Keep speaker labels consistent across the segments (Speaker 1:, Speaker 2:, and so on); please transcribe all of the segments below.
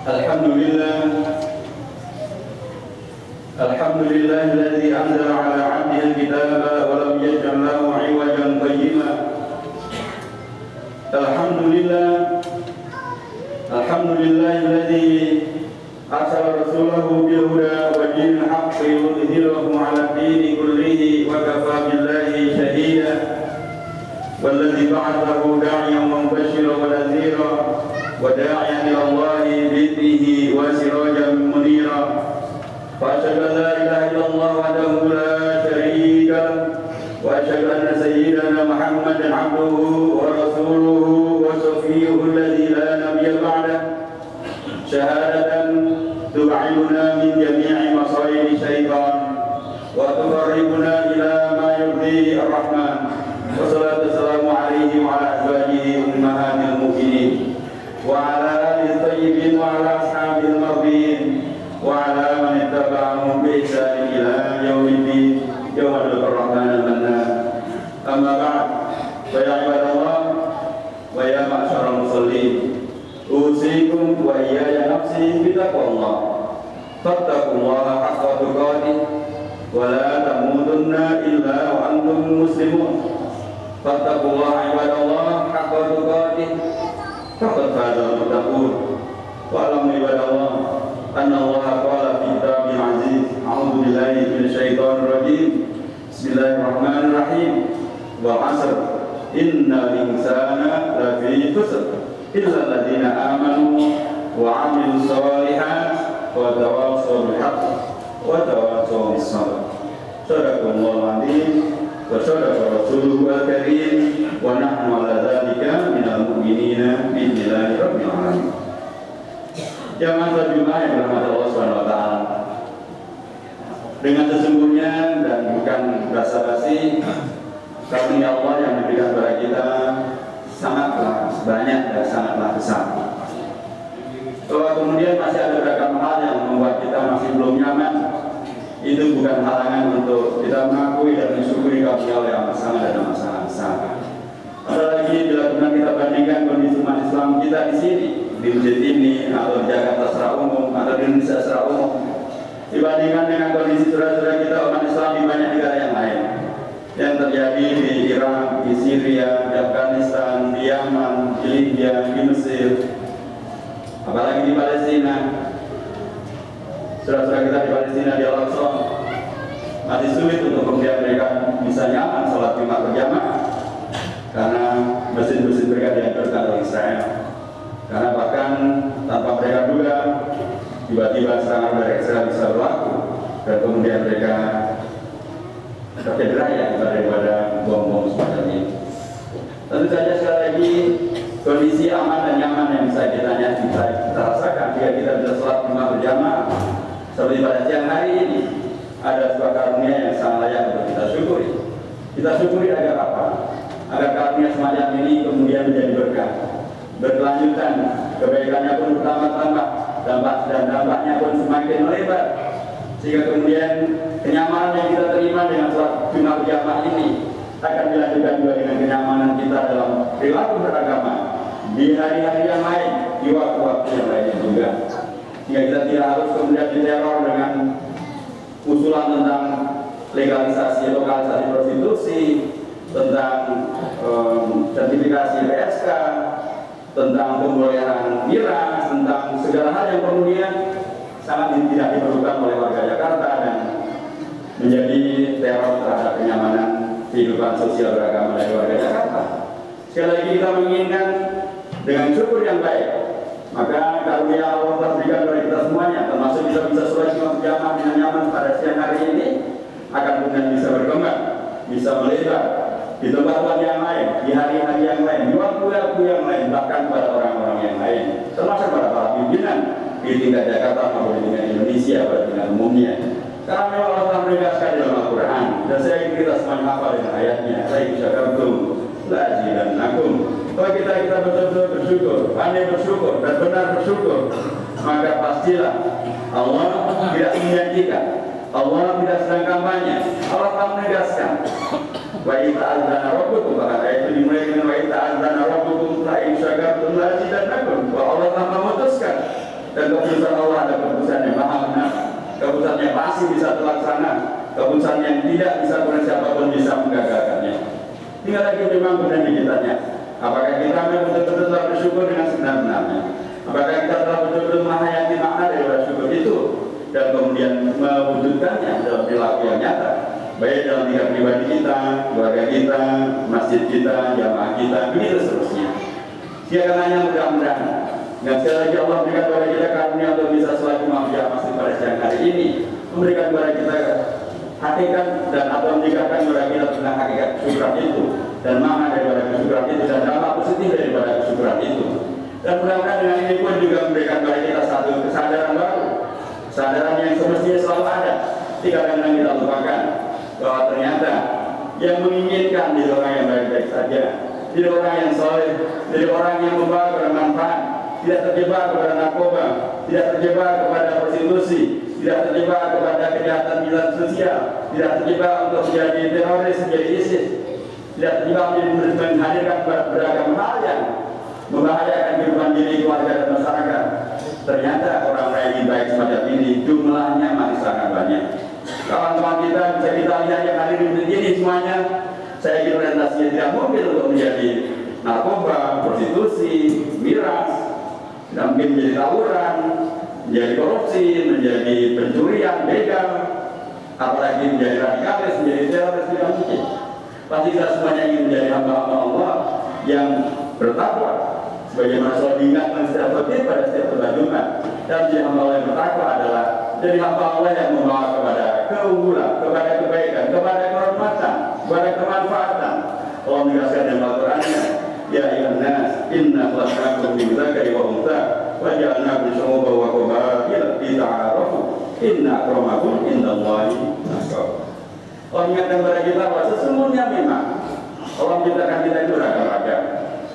Speaker 1: Alhamdulillahilladzi anzala ala 'abdihi al-kitaba wa lam yaj'al lahu 'iwajan qayyima. Alhamdulillahilladzi arsala rasulahu bil huda wa dinil haqqi yudhhirahu 'ala ad-dini kullihi wa kafaa billahi shahida. Walladzi ba'athahu da'iyan wa mubasyshiran wa nadhira wa da'iyan ila Allahi bi'idhnihi wa sirajan munira. وأشهد أن لا إله إلا الله وحده لا شريك له وأشهد أن سيدنا محمدا عبده ورسوله وصفيه الذي لا نبي بعده شهادة تبعدنا من جميع مصائب الشيطان وتقربنا إلى ما يرضي الرحمن والصلاة والسلام عليه وعلى أزواجه أمهات المؤمنين وعلى آله الطيبين وعلى أصحابه المرضيين وعلى من اتبعهم بإحسان إلى يوم الدين يوم الرحمن المنان. أما بعد فيا عباد الله ويا معشر المصلين أوصيكم وإياي نفسي بتقوى الله فاتقوا الله حق تقاته ولا تموتن إلا وأنتم مسلمون. فاتقوا الله عباد الله حق تقاته فقد فاز المتقون. واعلموا عباد الله أن الله قال في كتابه العزيز أعوذ بالله من الشيطان الرجيم بسم الله الرحمن الرحيم والعصر إن الإنسان لفي خسر إلا الذين آمنوا وعملوا الصالحات وتواصوا بالحق وتواصوا بالصبر. صدق الله العظيم وصدق رسوله الكريم ونحن على ذلك من المؤمنين بإذن الله رب العالمين. Jamaah terjemah yang dirahmati Allah Subhanahu wa taala. Dengan sesungguhnya dan bukan basa-basi, karunia Allah yang diberikan kepada kita sangatlah banyak dan sangatlah besar. Kalau kemudian masih ada beragam hal yang membuat kita masih belum nyaman, itu bukan halangan untuk kita mengakui dan mensyukuri karunia Allah yang sangat dan sangat besar. Apalagi bila benar kita bandingkan kondisi umat Islam kita di sini, di masjid ini atau di Jakarta secara umum atau di Indonesia secara umum, dibandingkan dengan kondisi saudara-saudara kita umat Islam di banyak negara yang lain yang terjadi di Irak, di Syria, di Afghanistan, di Yaman, di Libya, di Mesir, apalagi di Palestina. Saudara-saudara kita di Palestina, di Al-Aqsa, masih sulit untuk kemudian mereka bisa nyaman sholat Jumat berjamaah karena mesin-mesin mereka dihancurkan oleh Israel. Karena bahkan tanpa mereka duga, tiba-tiba serangan dari Israel bisa berlaku dan kemudian mereka tercederai daripada bom-bom semacam ini. Tentu saja sekali lagi kondisi aman dan nyaman yang bisa kita rasakan jika kita bisa sholat Jumat berjamaah seperti pada siang hari ini ada sebuah karunia yang sangat layak untuk kita syukuri. Kita syukuri agar apa? Agar karunia semacam ini kemudian menjadi berkah, berkelanjutan, kebaikannya pun bertambah-tambah, dampaknya pun semakin melebar, sehingga kemudian kenyamanan yang kita terima dengan sholat Jumat berjamaah ini akan dilanjutkan juga dengan kenyamanan kita dalam perilaku beragama di hari-hari yang lain, di waktu-waktu yang lainnya juga, sehingga kita tidak harus kemudian diteror dengan usulan tentang legalisasi, lokalisasi prostitusi, tentang sertifikasi PSK, tentang pembolehan miras, tentang segala hal yang kemudian sangat tidak diperlukan oleh warga Jakarta dan menjadi teror terhadap kenyamanan kehidupan sosial beragama dari warga Jakarta. Sekali lagi kita menginginkan dengan syukur yang baik, maka karunia Allah telah berikan kepada kita semuanya, termasuk kita bisa sholat Jumat berjamaah dengan nyaman pada siang hari ini, akan kemudian bisa berkembang, bisa melebar di tempat-tempat yang lain, di hari-hari yang lain, di waktu-waktu yang lain, bahkan pada orang-orang yang lain, termasuk pada para pimpinan di tingkat Jakarta maupun di tingkat Indonesia pada tingkat umumnya. Karena memang Allah telah menegaskan dalam Al-Quran, dan saya ingin kita semuanya hafal dengan ayatnya. Saya syakartum la azidannakum. Kalau kita betul-betul bersyukur, pandai bersyukur dan benar bersyukur, maka pastilah Allah tidak menjanjikan, Allah tidak sedang kampanye. Allah telah menegaskan, wa ta'adzana rabbukum, maka ayat itu dimulai dengan wa ta'adzana rabbukum la in syakartum la azidannakum. Bahwa Allah telah memutuskan dan masih bisa terlaksana, keputusan yang tidak bisa oleh siapapun bisa menggagalkannya. Tinggal lagi memang benar di kitanya. Apakah kita betul-betul telah bersyukur dengan sebenar-benarnya? Apakah kita telah betul-betul menghayati makna dari syukur itu dan kemudian mewujudkannya dalam perilaku yang nyata, baik dalam tingkat pribadi kita, keluarga kita, masjid kita, jamaah kita, begitu seterusnya. Siakannya mudah-mudahan. Dan sekali lagi Allah berikan kepada kita karunia untuk bisa selalu mengajar masih pada siang hari ini, memberikan kepada kita hakikat dan atau memberikan kepada kita tentang hakikat kesyukuran itu dan makna daripada kesyukuran itu dan dampak positif daripada kesyukuran itu. Dan mudah-mudahan dengan ini pun juga memberikan kepada kita satu kesadaran baru, kesadaran yang semestinya selalu ada. Tidak kadang kita lupakan bahwa ternyata yang menginginkan diri orang yang baik-baik saja, diri orang yang soleh, diri orang yang membawa bermanfaat, tidak terjebak kepada narkoba, tidak terjebak kepada prostitusi, tidak terjebak kepada kejahatan bilan sosial, tidak terjebak untuk menjadi teroris, menjadi ISIS, tidak terjebak menghadirkan beragam hal yang membahayakan kehidupan diri, keluarga dan masyarakat. Ternyata orang-orang yang baik semacam ini jumlahnya masih sangat banyak. Kawan-kawan kita bisa kita lihat yang hadir di sini semuanya, saya kira orientasinya tidak mungkin untuk menjadi narkoba, prostitusi, miras, tidak mungkin menjadi tawuran, menjadi korupsi, menjadi pencurian, begal, apalagi menjadi radikalis, menjadi teroris, tidak mungkin. Pasti kita semuanya ingin menjadi hamba-hamba Allah yang bertakwa, sebagaimana Rasul diingatkan setiap waktu pada setiap khutbah Jumat. Dan menjadi hamba Allah yang bertakwa adalah jadi hamba Allah yang membawa kepada keunggulan, kepada kebaikan, kepada kehormatan, kepada kemanfaatan. Allah menegaskan dalam Al-Qur'annya, ya ayyuhan nas, inna khalaqnakum min dzakari wa untha wa ja'alnakum syu'uban wa qabaila lita'arafu inna akramakum indallahi atqakum. Allah mengingatkan kepada kita bahwa sesungguhnya memang Allah menciptakan kita itu ragam-ragam,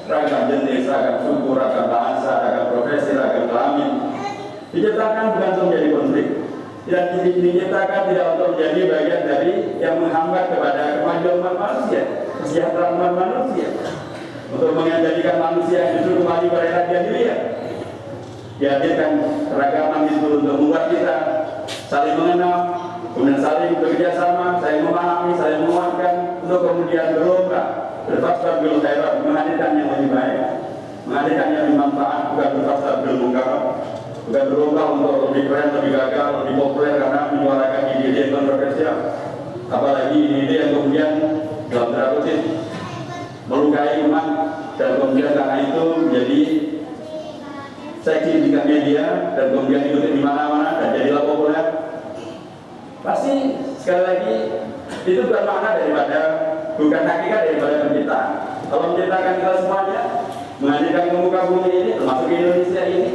Speaker 1: ragam jenis, ragam suku, ragam bahasa, ragam profesi, ragam kelamin. Diciptakan bukan untuk menjadi konflik, dan diciptakan tidak untuk menjadi bagian dari yang menghambat kepada kemajuan manusia, kesejahteraan manusia, untuk menjadikan manusia yang justru kembali pada era jahiliyah. Dihadirkan keragaman itu untuk membuat kita saling mengenal, kemudian saling bekerja sama, saling memahami, saling menguatkan, untuk kemudian berlomba, berfasad bil khairat, menghadirkan yang lebih baik, menghadirkan yang bermanfaat, bukan berfasad bil munkar, bukan berlomba untuk lebih keren, lebih gagal, lebih populer karena menyuarakan ide-ide yang kontroversial, apalagi ide-ide yang kemudian dalam tanda kutip melukai umat dan kemudian karena itu menjadi seksi di media dan kemudian diikuti di mana-mana dan jadilah populer. Pasti sekali lagi itu bukan makna daripada, bukan hakikat daripada penciptaan. Allah menciptakan kita semuanya, menghadirkan ke muka bumi ini, termasuk Indonesia ini,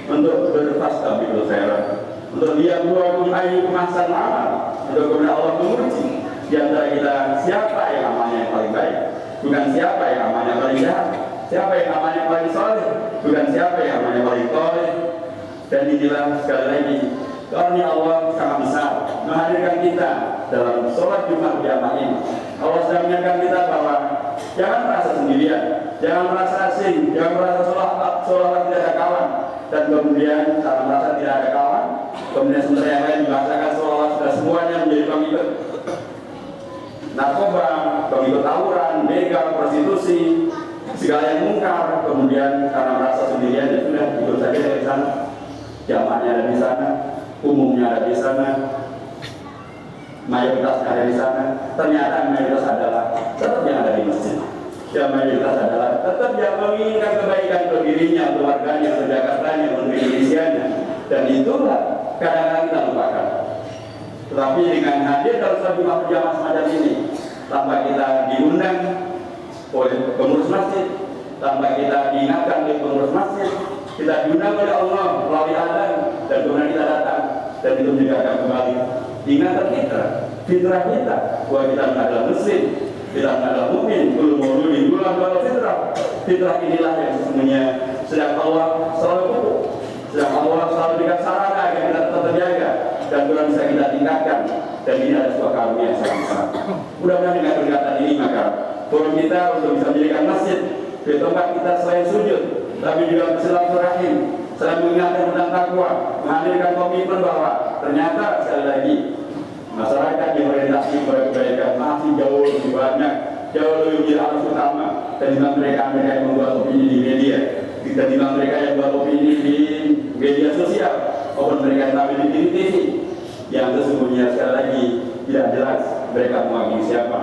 Speaker 1: untuk berfasad bil khairat, untuk liyabluwakum ayyukum ahsanu amala, untuk kemudian Allah menguji di antara kita siapa yang amalnya yang paling baik, bukan siapa yang amalnya paling jahat, siapa yang amalnya paling soleh, bukan siapa yang amalnya paling toleh. Dan inilah sekali lagi karunia Allah sangat besar menghadirkan kita dalam sholat Jumat berjamaah ini. Allah sedang mengingatkan kita bahwa jangan merasa sendirian, jangan merasa asing, jangan merasa seolah-olah tidak ada kawan, dan kemudian karena merasa tidak ada kawan, kemudian sementara yang lain dibahasakan seolah-olah sudah semuanya menjadi pengikut narkoba, pengikut tawuran, begal, prostitusi, segala yang mungkar. Kemudian karena merasa sendirian ya sudah ikut saja dari sana, jamaahnya ada di sana, umumnya ada di sana, mayoritasnya ada di sana. Ternyata mayoritas adalah tetap yang ada di masjid. Dan mayoritas adalah tetap yang menginginkan kebaikan untuk dirinya, untuk warganya, untuk Jakartanya, untuk Indonesianya. Dan itulah kadang-kadang kita lupakan. Tetapi dengan hadir dalam satu jamaah semacam ini, tanpa kita diundang oleh pengurus masjid, tanpa kita diingatkan oleh pengurus masjid, kita diundang oleh Allah melalui azan, dan kemudian kita datang, dan itu menjadikan kembali ingatan kita, fitrah kita, bahwa kita adalah muslim, kita adalah mukmin, kullu mauludin yuladu ala fitrah. Fitrah inilah yang sesungguhnya sedang Allah selalu pupuk, sedang Allah selalu berikan sarana agar kita tetap terjaga dan Tuhan bisa kita tingkatkan. Dan ini ada sebuah karunia yang sangat besar. Mudah-mudahan dengan peringatan ini maka forum kita untuk bisa menjadikan masjid di tempat kita selain sujud, tapi juga bersilaturahim, selain mengingatkan tentang takwa, menghadirkan komitmen bahwa ternyata sekali lagi masyarakat yang orientasi kepada kebaikan masih jauh lebih banyak, jauh lebih harus utama ketimbang mereka yang membuat opini di media, ketimbang mereka yang membuat opini di media sosial, maupun mereka yang tampil di TV, yang sesungguhnya sekali lagi tidak jelas mereka mewakili siapa,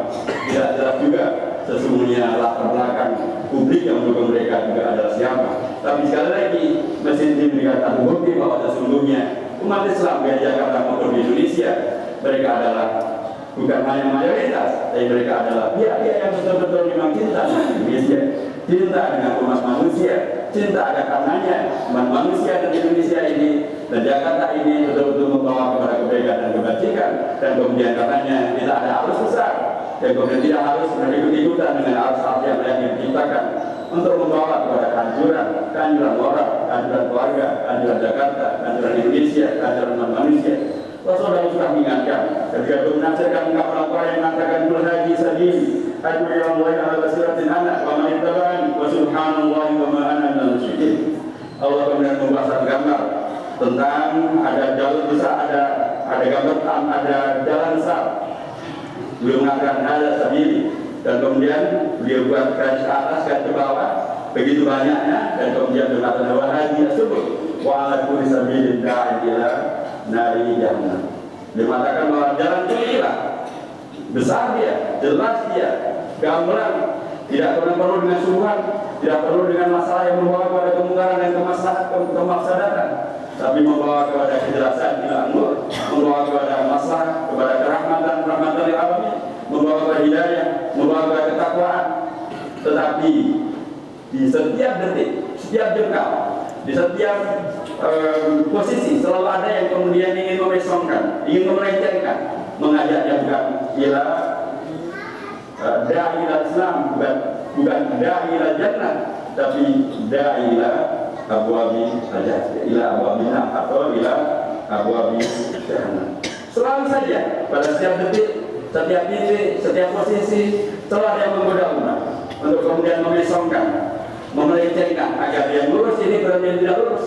Speaker 1: tidak jelas juga sesungguhnya latar belakang publik yang mendukung mereka juga adalah siapa. Tapi sekali lagi mesin diberikan bukti bahwa sesungguhnya umat Islam di Jakarta maupun di Indonesia, mereka adalah bukan hanya mayoritas, tapi mereka adalah pihak-pihak yang betul-betul memang cinta dengan Indonesia, cinta dengan umat manusia, cinta agar karenanya umat manusia dan Indonesia ini dan Jakarta ini betul-betul membawa kepada kebaikan dan kebajikan, dan kemudian karenanya tidak ada arus besar, dan kemudian tidak harus berikut-ikutan dengan arus-arus yang diciptakan untuk membawa kepada kehancuran moral, kehancuran keluarga, kehancuran Jakarta, kehancuran Indonesia, kehancuran umat manusia. Rasulullah sudah mengingatkan ketika itu menafsirkan ungkapan Al-Quran yang mengatakan kul hadhihi sabili ad'u ila Allahi ala basiratin ana wa man ittaba'ani wa subhanallahi wa ma ana minal musyrikin. Allah kemudian membahas gambar tentang ada jalur besar, ada gambar ada jalan besar. Beliau mengatakan ada sabili, dan kemudian beliau buat garis ke atas, garis ke bawah, begitu banyaknya, dan kemudian berkata wa hadhihi subul wa ala kulli sabilin da'i ila nari jahannam. Dia mengatakan bahwa jalan inilah besar dia, jelas dia, gamblang, tidak perlu dengan suruhan, tidak perlu dengan masalah yang membawa kepada kemungkaran dan kemaksadatan, tapi membawa kepada kejelasan ila nur, membawa kepada masalah, kepada rahmatan lil alamin, membawa kepada hidayah, membawa kepada ketakwaan. Tetapi di setiap detik, setiap jengkal, di setiap posisi selalu ada yang kemudian ingin memesongkan, ingin melecehkan, mengajaknya bukan ila da'i ila Islam, bukan da'i ila jannah, tapi da'i ila abwabi saja, ila abwabi atau ila abwabi jahannam. Selalu saja pada setiap detik, setiap titik, setiap posisi selalu ada yang menggoda umat untuk kemudian memesongkan, memelecehkan agar yang lurus ini kemudian tidak lurus,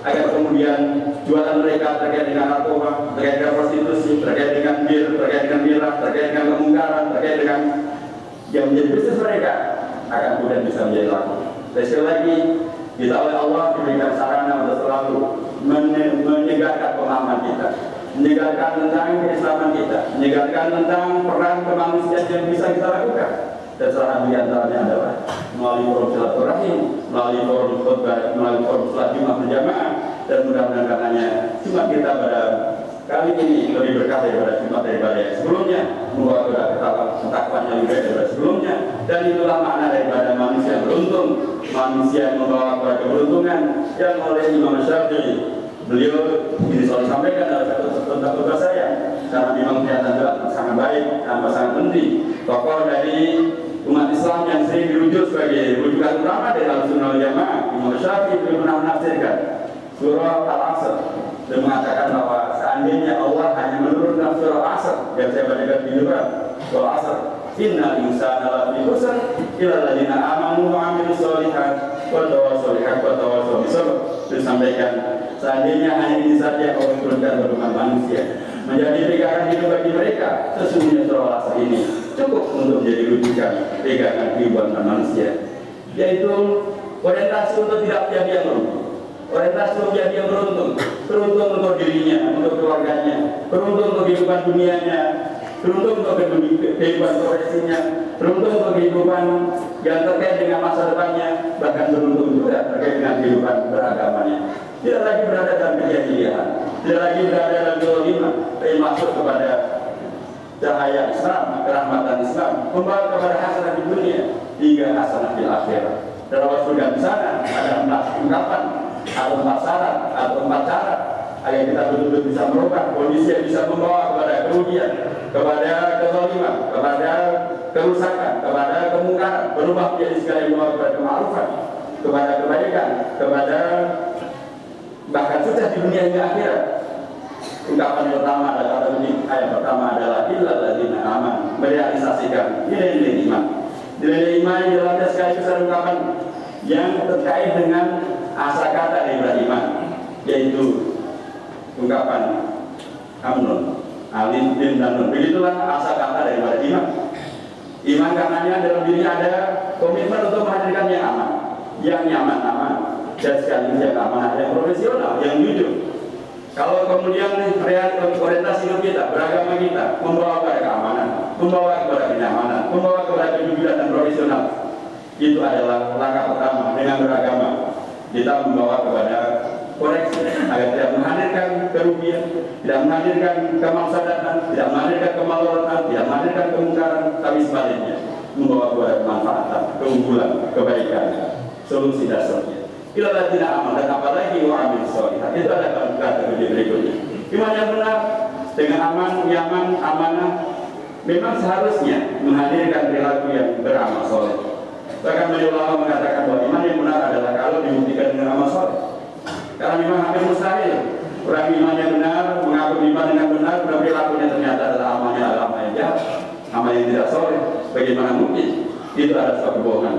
Speaker 1: agar kemudian jualan mereka terkait dengan narkoba, terkait dengan prostitusi, terkait dengan bir, terkait dengan miras, terkait dengan kemungkaran, terkait dengan yang menjadi bisnis mereka akan kemudian bisa menjadi laku. Dan sekali lagi kita oleh Allah diberikan sarana untuk selalu menyegarkan pemahaman kita, menyegarkan tentang keislaman kita, menyegarkan tentang peran kemanusiaan yang bisa kita lakukan. Dan salah satu diantaranya adalah melalui forum silaturahim, melalui forum khutbah, melalui forum salat Jumat berjamaah, dan mudah-mudahan karenanya Jumat kita pada kali ini lebih berkah daripada Jumat daripada yang sebelumnya, membawa kepada ketakwaan yang lebih baik daripada sebelumnya, dan itulah makna daripada manusia beruntung, manusia yang membawa kepada keberuntungan yang oleh Imam Syafi'i. Beliau ini selalu sampaikan dalam satu khutbah saya, karena memang kelihatan juga sangat baik dan sangat penting. Tokoh dari umat Islam yang sering dirujuk sebagai rujukan utama dari Ahlussunnah wal Jamaah, Imam Syafi'i pernah menafsirkan surah Al-Asr dan mengatakan bahwa seandainya Allah hanya menurunkan surah Al-Asr yang saya bacakan di depan, surah Al-Asr, innal insana lafi khusr illa alladziina aamanu wa 'amilus shalihat wa tawassaw bil haqqi wa tawassaw bis sabr. Disampaikan seandainya hanya ini saja Allah turunkan kepada manusia menjadi pegangan hidup bagi mereka, sesungguhnya surah Al-Asr ini cukup untuk menjadi rujukan pegangan kehidupan manusia, yaitu orientasi untuk tidak menjadi yang beruntung, orientasi untuk menjadi yang beruntung untuk dirinya, untuk keluarganya, beruntung untuk kehidupan dunianya, beruntung untuk kehidupan profesinya, beruntung untuk kehidupan yang terkait dengan masa depannya, bahkan beruntung juga terkait dengan kehidupan beragamanya. Tidak lagi berada dalam kejahilian, tidak lagi berada dalam kezaliman, tapi masuk kepada cahaya Islam, kerahmatan Islam, membawa kepada hasanah di dunia hingga hasanah di akhirat. Dalam surga di sana ada 4 ungkapan, atau 4 syarat, atau 4 cara agar kita betul-betul bisa merubah kondisi yang bisa membawa kepada kerugian, kepada kezaliman, kepada kerusakan, kepada kemungkaran, berubah menjadi segala yang membawa kepada kema'rufan, kepada kebaikan, kepada bahkan sukses di dunia hingga akhirat. Ungkapan pertama adalah ayat pertama adalah illal ladzina amanu, merealisasikan nilai-nilai iman. Nilai iman di dalamnya sekali besar ungkapan yang terkait dengan asa kata daripada iman. yaitu ungkapan Amnun, Alif bin dan Nun. Begitulah asal kata daripada iman. Iman karenanya dalam diri ada komitmen untuk menghadirkan yang aman, yang nyaman, aman, dan sekaligus yang amanah, yang profesional, yang jujur. Kalau kemudian orientasi hidup kita, beragama kita membawa kepada keamanan, membawa kepada kenyamanan, membawa kepada kejujuran dan profesional, itu adalah langkah pertama. Dengan beragama kita membawa kepada koreksi agar tidak menghadirkan kerugian, tidak menghadirkan kemaslahatan, tidak menghadirkan kemalorotan, tidak menghadirkan kemungkaran, tapi sebaliknya membawa kepada kemanfaatan, keunggulan, kebaikan, solusi dan seterusnya. Itulah tidak aman, dan apalagi wa amil sholihat. Itu ada kategori berikutnya. Iman yang benar dengan aman, nyaman, amanah memang seharusnya menghadirkan perilaku yang beramal soleh. Bahkan beliau ulama mengatakan bahwa iman yang benar adalah kalau dibuktikan dengan amal soleh. Karena memang hampir mustahil orang iman yang benar mengaku iman dengan benar, dan perilakunya ternyata adalah amalnya amal yang jahat, amal yang tidak soleh. Bagaimana mungkin? Itu adalah sebuah kebohongan.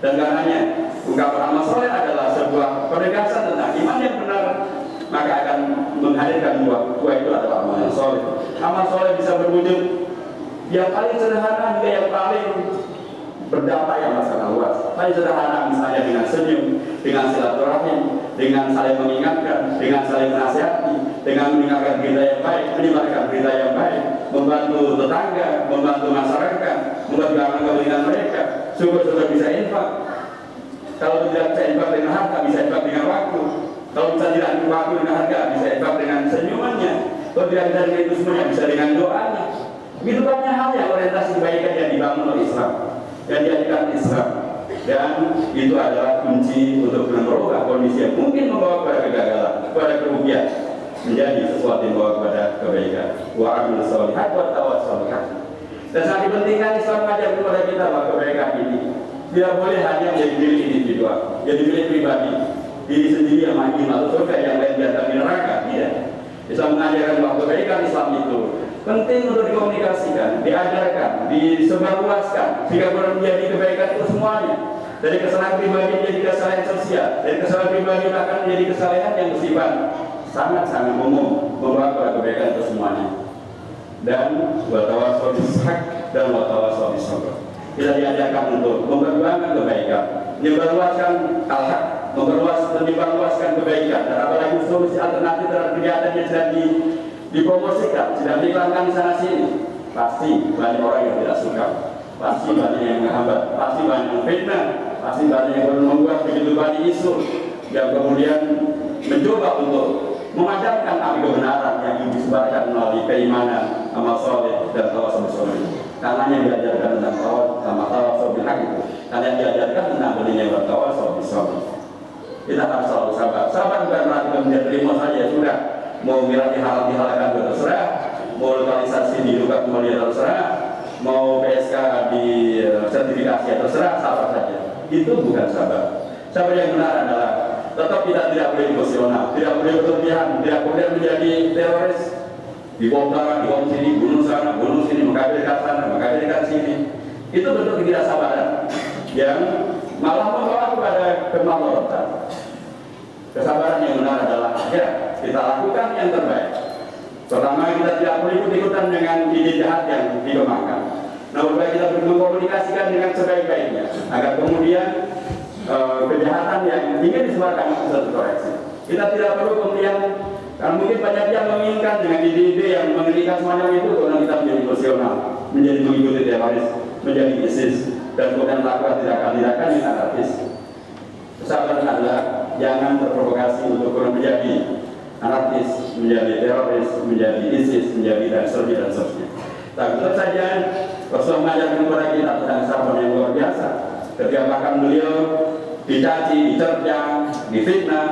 Speaker 1: Dan karenanya ungkapan amal soleh adalah sebuah penegasan tentang iman yang benar, maka akan menghadirkan buah itu adalah amal yang soleh. Amal soleh bisa berwujud yang paling sederhana hingga yang paling berdampak yang sangat luas. Paling sederhana misalnya dengan senyum, dengan silaturahim, dengan saling mengingatkan, dengan saling menasihati, dengan mendengarkan berita yang baik, menyebarkan berita yang baik, membantu tetangga, membantu masyarakat, memperjuangkan kepentingan mereka. Syukur-syukur bisa infak. Kalau tidak bisa infak dengan harta, bisa infak dengan waktu. Kalau bisa tidak waktu dengan harga, bisa infak dengan senyumannya. Kalau tidak bisa dengan itu semuanya, bisa dengan doanya. Begitu banyak hal yang orientasi kebaikan yang dibangun oleh Islam, yang dijadikan Islam. Dan itu adalah kunci untuk merubah kondisi yang mungkin membawa kepada kegagalan, kepada kerugian, menjadi sesuatu yang membawa kepada kebaikan. Wa amil sholihat wa tawassaw bil haq. Dan sangat dipentingkan Islam mengajar kepada kita bahwa kebaikan ini tidak boleh hanya menjadi milik individual, jadi milik pribadi, diri sendiri yang mati masuk surga, yang lain jatuh di neraka. Tidak. Islam mengajarkan bahwa kebaikan Islam itu penting untuk dikomunikasikan, diajarkan, disebarluaskan, sehingga menjadi kebaikan itu semuanya. Dari kesalahan pribadi menjadi kesalahan sosial, dari kesalahan pribadi bahkan menjadi kesalahan yang bersifat sangat-sangat umum, membawa kepada kebaikan itu semuanya. Dan watawassaw bis haq dan watawassaw bis sabr. Kita diajarkan untuk memperjuangkan kebaikan, menyebarluaskan al-haq, menyebarluaskan kebaikan, dan apalagi solusi alternatif terhadap kejahatan yang sedang dipromosikan, sedang diiklankan di sana sini. Pasti banyak orang yang tidak suka, pasti banyak yang menghambat, pasti banyak yang fitnah, pasti banyak yang membuat begitu banyak isu yang kemudian mencoba untuk memadamkan api kebenaran yang disebarkan melalui keimanan, amal soleh, dan tawassul soleh. Karena yang diajarkan tentang tawassul bil haq itu, karena yang diajarkan tentang belinya bertawassul bil sabr. Kita harus selalu sabar. Sabar bukan berarti kemudian terima saja sudah. Mau milih dihalalkan terserah, mau lokalisasi diduga kembali terserah, mau PSK di sertifikasi terserah, sabar saja. Itu bukan sabar. Sabar yang benar adalah tetap kita tidak boleh emosional, tidak boleh berlebihan, tidak boleh menjadi teroris, dibongkar, dibom sini, bunuh sana, bunuh sini, mengkafirkan sana, mengkafirkan sini. Itu bentuk ketidaksabaran yang malah membawa kepada kemalorotan. Kesabaran yang benar adalah ya kita lakukan yang terbaik. Pertama, kita tidak boleh ikut-ikutan dengan ide jahat yang dikembangkan. Namun kita perlu mengkomunikasikan dengan sebaik-baiknya agar kemudian kejahatan yang ingin disebarkan bisa terkoreksi. Kita tidak perlu kemudian mungkin banyak yang menginginkan dengan ide-ide yang mengerikan semacam itu, karena kita menjadi emosional, menjadi mengikuti teroris, menjadi ISIS, dan kemudian melakukan tindakan-tindakan yang anarkis. Kesabaran adalah jangan terprovokasi untuk menjadi anarkis, menjadi teroris, menjadi ISIS, menjadi dan seterusnya. Tapi tetap saja Rasulullah mengajarkan kepada kita tentang sabar yang luar biasa. Ketika bahkan beliau dicaci, diterjang, difitnah,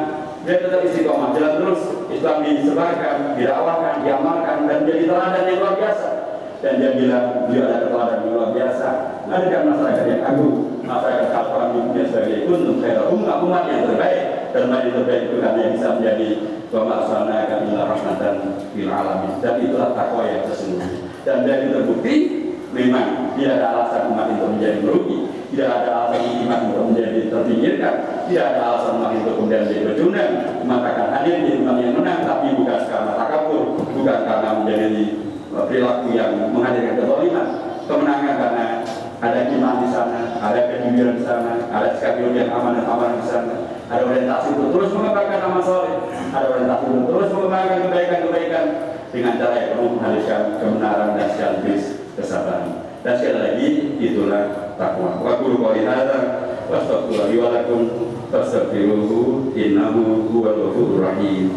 Speaker 1: dia tetap istiqomah, jalan terus. Islam disebarkan, didakwahkan, diamalkan, dan jadi teladan yang luar biasa. Dan dia bilang beliau ada teladan yang luar biasa. Menghadirkan masyarakat yang agung, masyarakat kafir dunia sebagai untuk umat yang terbaik. Dan umat yang terbaik itu karena yang bisa menjadi pemaksana akan rahmatan lil alamin. Dan itulah takwa yang sesungguhnya. Dan dari terbukti memang tidak ada alasan umat itu menjadi merugi, tidak ada alasan umat untuk menjadi terpinggirkan, tidak ada alasan umat itu kemudian menjadi pecundang. Umat akan hadir di perilaku yang menghadirkan kezaliman, kemenangan karena ada iman di sana, ada kejujuran di sana, ada sikap yang aman dan aman di sana, ada orientasi untuk terus mengembangkan amal soleh, ada orientasi untuk terus mengembangkan kebaikan-kebaikan dengan cara yang penuh menghadirkan kebenaran dan sekaligus kesabaran. Dan sekali lagi itulah takwa. Wa qulu qouli hadza wa astaghfirullahi wa lakum fastaghfiruhu innahu huwal ghafurur rahim.